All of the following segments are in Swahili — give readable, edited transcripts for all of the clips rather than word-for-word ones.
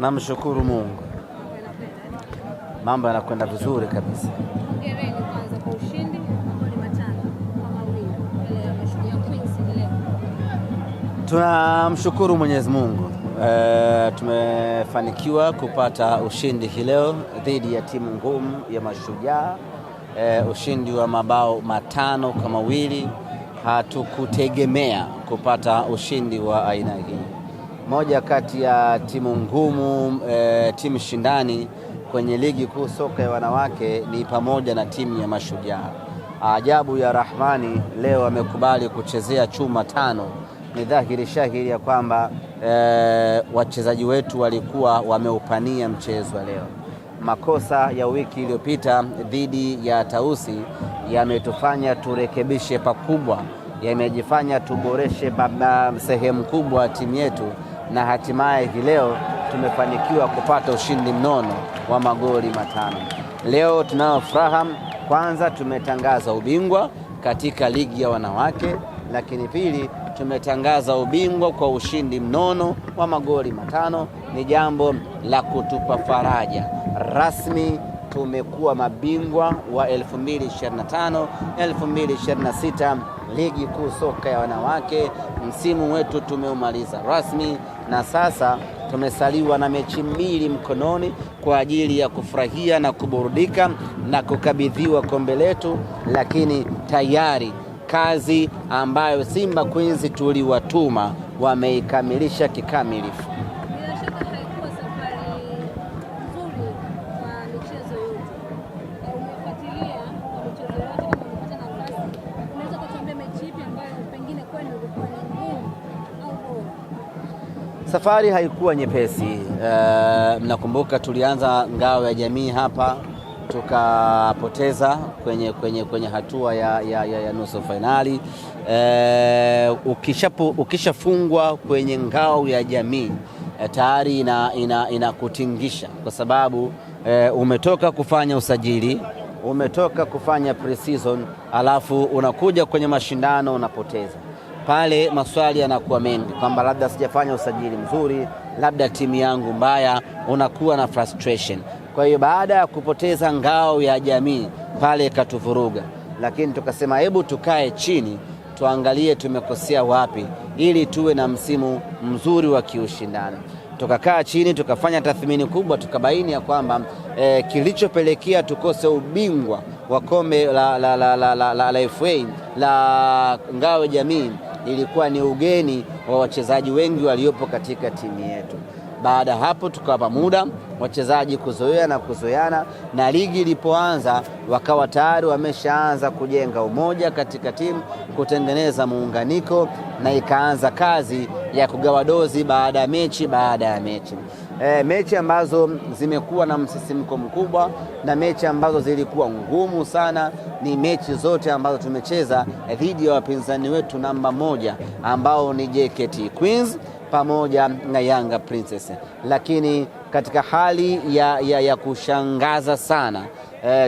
Namshukuru Mungu, mambo yanakwenda vizuri kabisa. Hongereni kwanza kwa ushindi magoli 5-2 mbele ya Mashujaa Queens leo. Tunamshukuru Mwenyezi Mungu, tumefanikiwa kupata ushindi hii leo dhidi ya timu ngumu ya Mashujaa, ushindi wa mabao 5-2. Hatukutegemea kupata ushindi wa aina hii. Moja kati ya timu ngumu, timu shindani kwenye ligi kuu soka ya wanawake ni pamoja na timu ya Mashujaa. Ajabu ya Rahmani leo amekubali kuchezea chuma 5. Ni dhahiri shahiri ya kwamba wachezaji wetu walikuwa wameupania mchezo wa leo. Makosa ya wiki iliyopita dhidi ya Tausi yametufanya turekebishe pakubwa, yamejifanya tuboreshe sehemu kubwa timu yetu, na hatimaye hii leo tumefanikiwa kupata ushindi mnono wa magoli 5. Leo tunao furaha, kwanza tumetangaza ubingwa katika ligi ya wanawake, lakini pili tumetangaza ubingwa kwa ushindi mnono wa magoli 5. Ni jambo la kutupa faraja. Rasmi tumekuwa mabingwa wa 2025-2026 ligi kuu soka ya wanawake. Msimu wetu tumeumaliza rasmi, na sasa tumesaliwa na mechi 2 mkononi kwa ajili ya kufurahia na kuburudika na kukabidhiwa kombe letu, lakini tayari kazi ambayo Simba Queens tuliwatuma wameikamilisha kikamilifu. Bila shaka haikuwa safari nzuri kwa michezo yote. Umefuatilia kwa michezo yote, kama umepata nafasi, unaweza kutuambia mechi ipi ambayo pengine kwenu ilikuwa ni ngumu au bora? Safari haikuwa nyepesi. Mnakumbuka tulianza ngao ya jamii hapa, tukapoteza kwenye hatua ya nusu finali. Ukishafungwa kwenye ngao ya jamii tayari inakutingisha, kwa sababu umetoka kufanya usajili, umetoka kufanya pre-season, alafu unakuja kwenye mashindano unapoteza. Pale maswali yanakuwa mengi kwamba labda sijafanya usajili mzuri, labda timu yangu mbaya, unakuwa na frustration. Kwa hiyo baada ya kupoteza ngao ya jamii pale katuvuruga, lakini tukasema hebu tukae chini tuangalie tumekosea wapi ili tuwe na msimu mzuri wa kiushindani. Tukakaa chini tukafanya tathmini kubwa, tukabaini ya kwamba kilichopelekea tukose ubingwa wa kombe la FA la ngao ya jamii ilikuwa ni ugeni wa wachezaji wengi waliopo katika timu yetu. Baada hapo tukawapa muda wachezaji kuzoeana, na ligi ilipoanza wakawa tayari wameshaanza kujenga umoja katika timu, kutengeneza muunganiko, na ikaanza kazi ya kugawa dozi baada ya mechi. Mechi ambazo zimekuwa na msisimko mkubwa na mechi ambazo zilikuwa ngumu sana ni mechi zote ambazo tumecheza dhidi ya wapinzani wetu namba 1 ambao ni JKT Queens pamoja na Yanga Princess. Lakini katika hali ya kushangaza sana,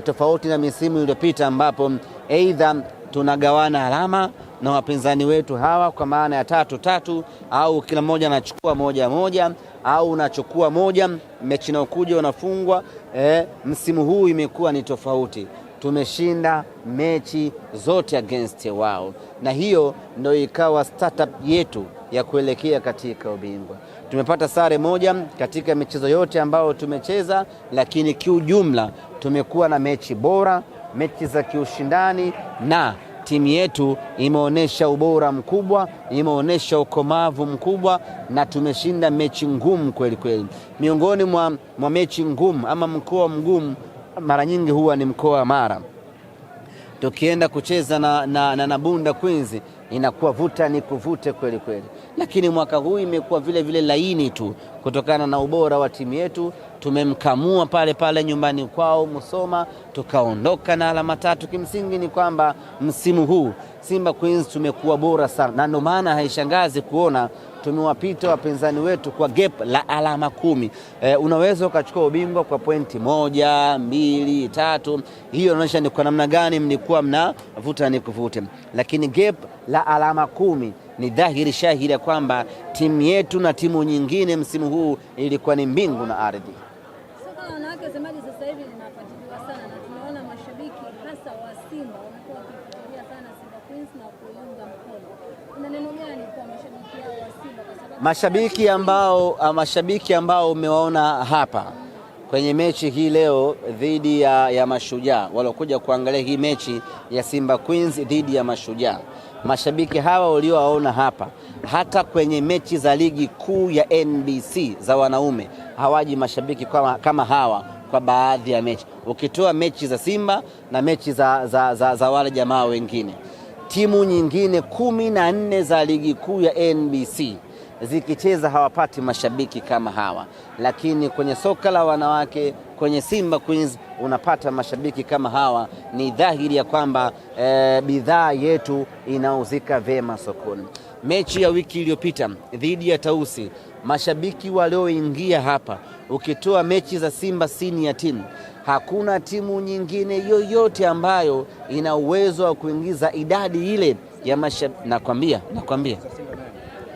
tofauti na misimu iliyopita ambapo aidha tunagawana alama na wapinzani wetu hawa kwa maana ya 3-3, au kila mmoja anachukua 1-1, au unachukua 1 mechi na ukuja unafungwa. Msimu huu imekuwa ni tofauti. Tumeshinda mechi zote against wao, na hiyo ndio ikawa startup yetu ya kuelekea katika ubingwa. Tumepata sare 1 katika michezo yote ambayo tumecheza, lakini kiujumla tumekuwa na mechi bora, mechi za kiushindani, na timu yetu imeonyesha ubora mkubwa, imeonyesha ukomavu mkubwa, na tumeshinda mechi ngumu kweli kweli. Miongoni mwa mechi ngumu ama mkoa mgumu mara nyingi huwa ni mkoa wa Mara. Tukienda kucheza na Bunda Queens inakuwa vuta ni kuvute kweli kweli, lakini mwaka huu imekuwa vile laini tu kutokana na ubora wa timu yetu. Tumemkamua pale nyumbani kwao Musoma, tukaondoka na alama 3. Kimsingi ni kwamba msimu huu Simba Queens tumekuwa bora sana, na ndio maana haishangazi kuona tumewapita wapinzani wetu kwa gap la alama 10. Unaweza ukachukua ubingwa kwa pointi 1, 2, 3. Hiyo inaonyesha ni kwa namna gani mlikuwa mnavuta ni kuvute, lakini gap la alama 10 ni dhahiri shahiri ya kwamba timu yetu na timu nyingine msimu huu ilikuwa ni mbingu na ardhi. Soka la wanawake semaji sasa hivi linafuatiliwa sana na tunaona mashabiki hasa wa Simba wamekuwa wakifuatilia sana Simba Queens na kuiunga mkono. Una neno gani kwa mashabiki hao wa Simba kwa sababu mashabiki ambao umewaona hapa kwenye mechi hii leo dhidi ya Mashujaa, waliokuja kuangalia hii mechi ya Simba Queens dhidi ya Mashujaa, mashabiki hawa uliowaona hapa, hata kwenye mechi za ligi kuu ya NBC za wanaume hawaji mashabiki kama hawa kwa baadhi ya mechi, ukitoa mechi za Simba na mechi za wale jamaa wengine. Timu nyingine 14 za ligi kuu ya NBC zikicheza hawapati mashabiki kama hawa, lakini kwenye soka la wanawake, kwenye Simba Queens unapata mashabiki kama hawa. Ni dhahiri ya kwamba bidhaa yetu inauzika vema sokoni. Mechi ya wiki iliyopita dhidi ya Tausi, mashabiki walioingia hapa, ukitoa mechi za Simba senior team, hakuna timu nyingine yoyote ambayo ina uwezo wa kuingiza idadi ile ya mashabiki. Nakwambia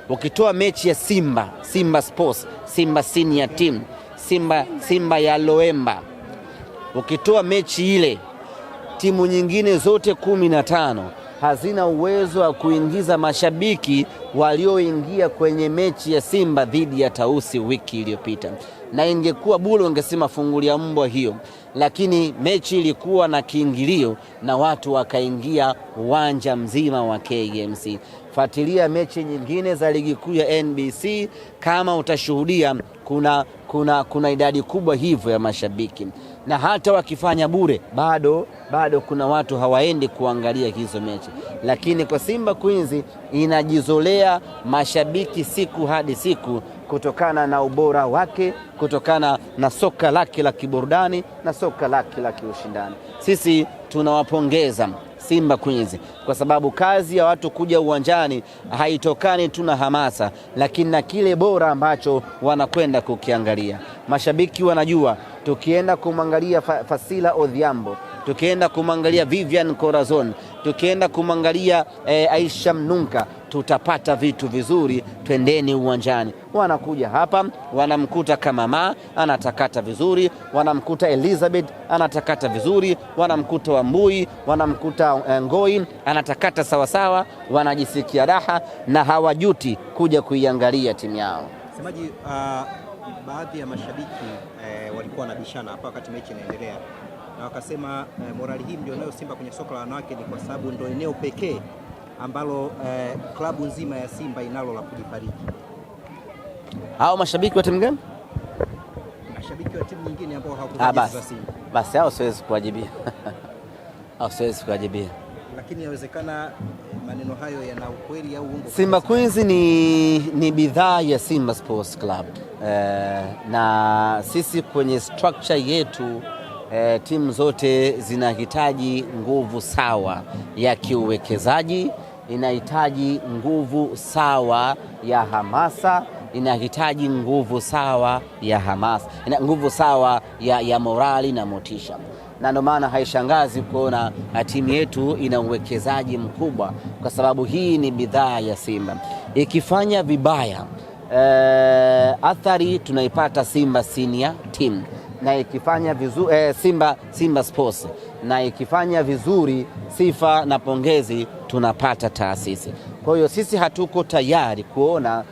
ukitoa mechi ya Simba Sports, Simba senior team, Simba ya Loemba, ukitoa mechi ile, timu nyingine zote 15 hazina uwezo wa kuingiza mashabiki walioingia kwenye mechi ya Simba dhidi ya Tausi wiki iliyopita. Na ingekuwa bure ungesema fungulia mbwa hiyo, lakini mechi ilikuwa na kiingilio na watu wakaingia uwanja mzima wa KMC. Fuatilia mechi nyingine za ligi kuu ya NBC kama utashuhudia kuna idadi kubwa hivyo ya mashabiki, na hata wakifanya bure bado kuna watu hawaendi kuangalia hizo mechi. Lakini kwa Simba Queens inajizolea mashabiki siku hadi siku kutokana na ubora wake, kutokana na soka lake la kiburudani na soka lake la kiushindani. Sisi tunawapongeza Simba Queens kwa sababu kazi ya watu kuja uwanjani haitokani tu na hamasa, lakini na kile bora ambacho wanakwenda kukiangalia. Mashabiki wanajua tukienda kumwangalia Fasila Odhiambo, tukienda kumwangalia Vivian Corazon, tukienda kumwangalia Aisha Mnunka, tutapata vitu vizuri, twendeni uwanjani. Wanakuja hapa, wanamkuta Kamama anatakata vizuri, wanamkuta Elizabeth anatakata vizuri, wanamkuta Wambui, wanamkuta Ngoi anatakata sawasawa, wanajisikia raha na hawajuti kuja kuiangalia timu yao. Semaji, baadhi ya mashabiki walikuwa wanabishana hapa wakati mechi inaendelea, na wakasema morali hii ndio nayo Simba kwenye soka la wanawake ni kwa sababu ndio eneo pekee ambalo klabu nzima ya Simba inalo la kujifariji. Hao mashabiki wa timu gani? Mashabiki wa timu nyingine ambao hawakuvaa za Simba. Basi hao siwezi kuwajibia. Lakini inawezekana maneno hayo yana ukweli au uongo. Simba Queens ni bidhaa ya Simba Sports Club. Na sisi kwenye structure yetu timu zote zinahitaji nguvu sawa ya kiuwekezaji, inahitaji nguvu sawa ya hamasa, inahitaji nguvu sawa ya morali na motisha. Na ndio maana haishangazi kuona timu yetu ina uwekezaji mkubwa, kwa sababu hii ni bidhaa ya Simba. Ikifanya vibaya athari tunaipata Simba senior team, na ikifanya vizuri Simba Sports, na ikifanya vizuri sifa na pongezi tunapata taasisi. Kwa hiyo sisi hatuko tayari kuona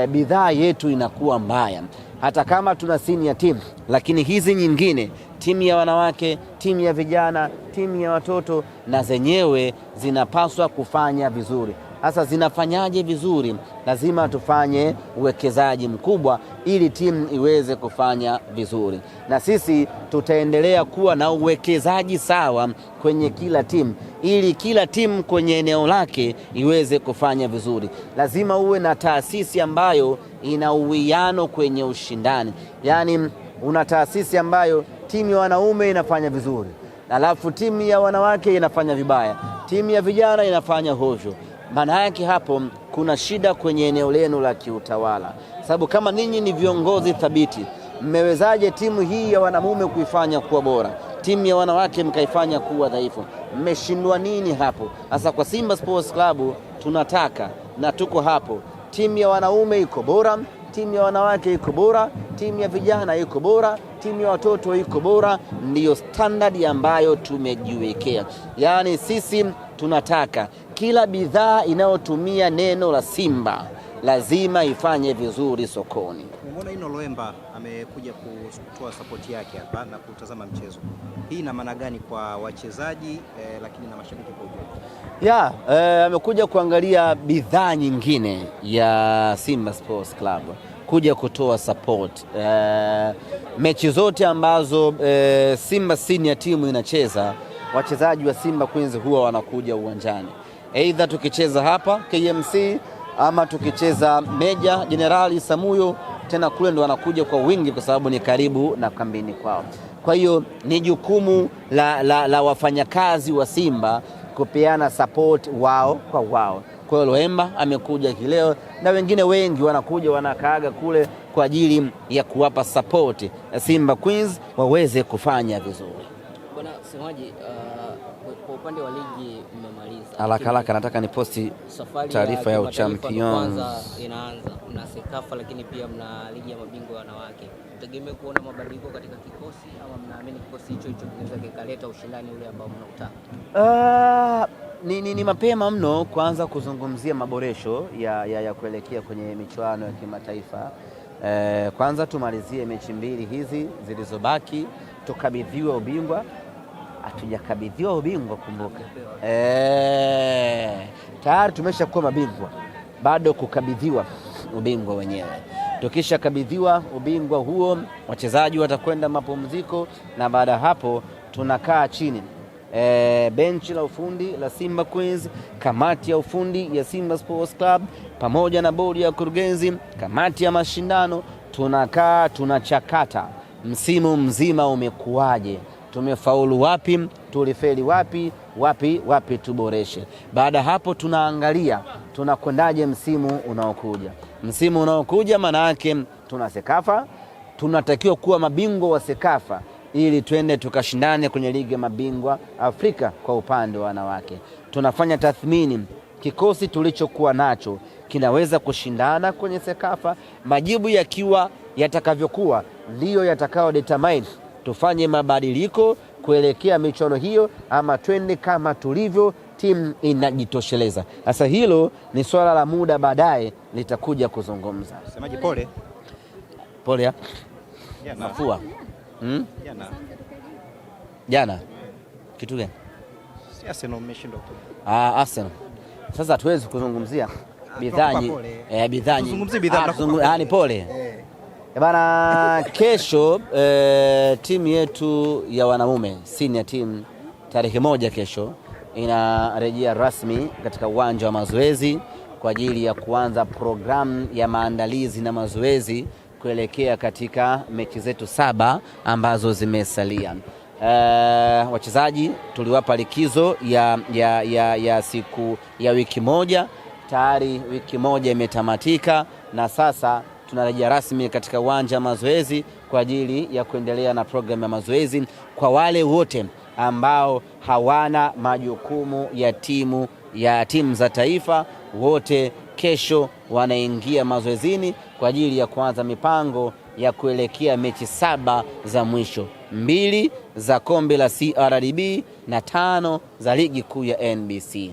bidhaa yetu inakuwa mbaya, hata kama tuna senior team, lakini hizi nyingine, timu ya wanawake, timu ya vijana, timu ya watoto, na zenyewe zinapaswa kufanya vizuri. Sasa zinafanyaje vizuri? Lazima tufanye uwekezaji mkubwa ili timu iweze kufanya vizuri, na sisi tutaendelea kuwa na uwekezaji sawa kwenye kila timu ili kila timu kwenye eneo lake iweze kufanya vizuri. Lazima uwe na taasisi ambayo ina uwiano kwenye ushindani, yaani una taasisi ambayo timu ya wanaume inafanya vizuri, alafu timu ya wanawake inafanya vibaya, timu ya vijana inafanya hovyo. Maana yake hapo kuna shida kwenye eneo lenu la kiutawala, sababu kama ninyi ni viongozi thabiti, mmewezaje timu hii ya wanamume kuifanya kuwa bora? timu ya wanawake mkaifanya kuwa dhaifu. Mmeshindwa nini hapo? Sasa kwa Simba Sports Club tunataka na tuko hapo, timu ya wanaume iko bora, timu ya wanawake iko bora, timu ya vijana iko bora, timu ya watoto iko bora. Ndiyo standard ambayo tumejiwekea. Yaani sisi tunataka kila bidhaa inayotumia neno la Simba lazima ifanye vizuri sokoni. Umeona Ino Loemba amekuja kutoa sapoti yake hapa na kutazama mchezo. Hii ina maana gani kwa wachezaji lakini na mashabiki kwa ujumla? Amekuja kuangalia bidhaa nyingine ya Simba Sports Club, kuja kutoa support. Mechi zote ambazo Simba senior timu inacheza, wachezaji wa Simba Queens huwa wanakuja uwanjani, aidha tukicheza hapa KMC ama tukicheza Meja Jenerali Samuyo, tena kule ndo wanakuja kwa wingi kwa sababu ni karibu na kambini kwao. Kwa hiyo ni jukumu la wafanyakazi wa Simba kupeana support wao kwa wao. Kwa hiyo Loemba amekuja kileo na wengine wengi wanakuja wanakaaga kule kwa ajili ya kuwapa support Simba Queens waweze kufanya vizuri. Bwana Semaji, kwa upande wa ligi mmemaliza. Haraka nataka ni posti taarifa ya Champions. Kwanza inaanza mna Sekafa, lakini pia mna ligi ya mabingwa wanawake. Mtegemea kuona mabadiliko katika kikosi ama mnaamini kikosi hicho kinaweza kikaleta ushindani ule ambao mnautaka? Ni mapema mno kwanza kuzungumzia maboresho ya kuelekea kwenye michuano ya kimataifa. Kwanza tumalizie mechi mbili hizi zilizobaki, tukabidhiwe ubingwa. Hatujakabidhiwa ubingwa, kumbuka. Tayari tumeshakuwa mabingwa, bado kukabidhiwa ubingwa wenyewe. Tukishakabidhiwa ubingwa huo, wachezaji watakwenda mapumziko, na baada hapo tunakaa chini, benchi la ufundi la Simba Queens, kamati ya ufundi ya Simba Sports Club pamoja na bodi ya kurugenzi, kamati ya mashindano, tunakaa tunachakata msimu mzima umekuwaje, tumefaulu wapi, tulifeli wapi tuboreshe. Baada hapo tunaangalia tunakwendaje msimu unaokuja. Msimu unaokuja maana yake tuna Sekafa, tunatakiwa kuwa mabingwa wa Sekafa ili twende tukashindane kwenye ligi ya mabingwa Afrika kwa upande wa wanawake. Tunafanya tathmini kikosi tulichokuwa nacho kinaweza kushindana kwenye Sekafa. Majibu yakiwa yatakavyokuwa ndiyo yatakao determine tufanye mabadiliko kuelekea michuano hiyo ama twende kama tulivyo, timu inajitosheleza. Sasa hilo ni swala la muda, baadaye litakuja kuzungumza. Semaji pole ya mafua jana kitu gani? Si Arsenal mmeshindwa tu. Arsenal. Sasa hatuwezi kuzungumzia bidhaa tuzungumzie bidhaa. Ni pole. Bana, kesho timu yetu ya wanaume senior team tarehe 1 kesho inarejea rasmi katika uwanja wa mazoezi kwa ajili ya kuanza programu ya maandalizi na mazoezi kuelekea katika mechi zetu 7 ambazo zimesalia. Wachezaji tuliwapa likizo ya siku ya wiki moja. Tayari wiki moja imetamatika na sasa tunarejea rasmi katika uwanja wa mazoezi kwa ajili ya kuendelea na programu ya mazoezi. Kwa wale wote ambao hawana majukumu ya timu za taifa, wote kesho wanaingia mazoezini kwa ajili ya kuanza mipango ya kuelekea mechi 7 za mwisho, 2 za kombe la CRDB na 5 za ligi kuu ya NBC.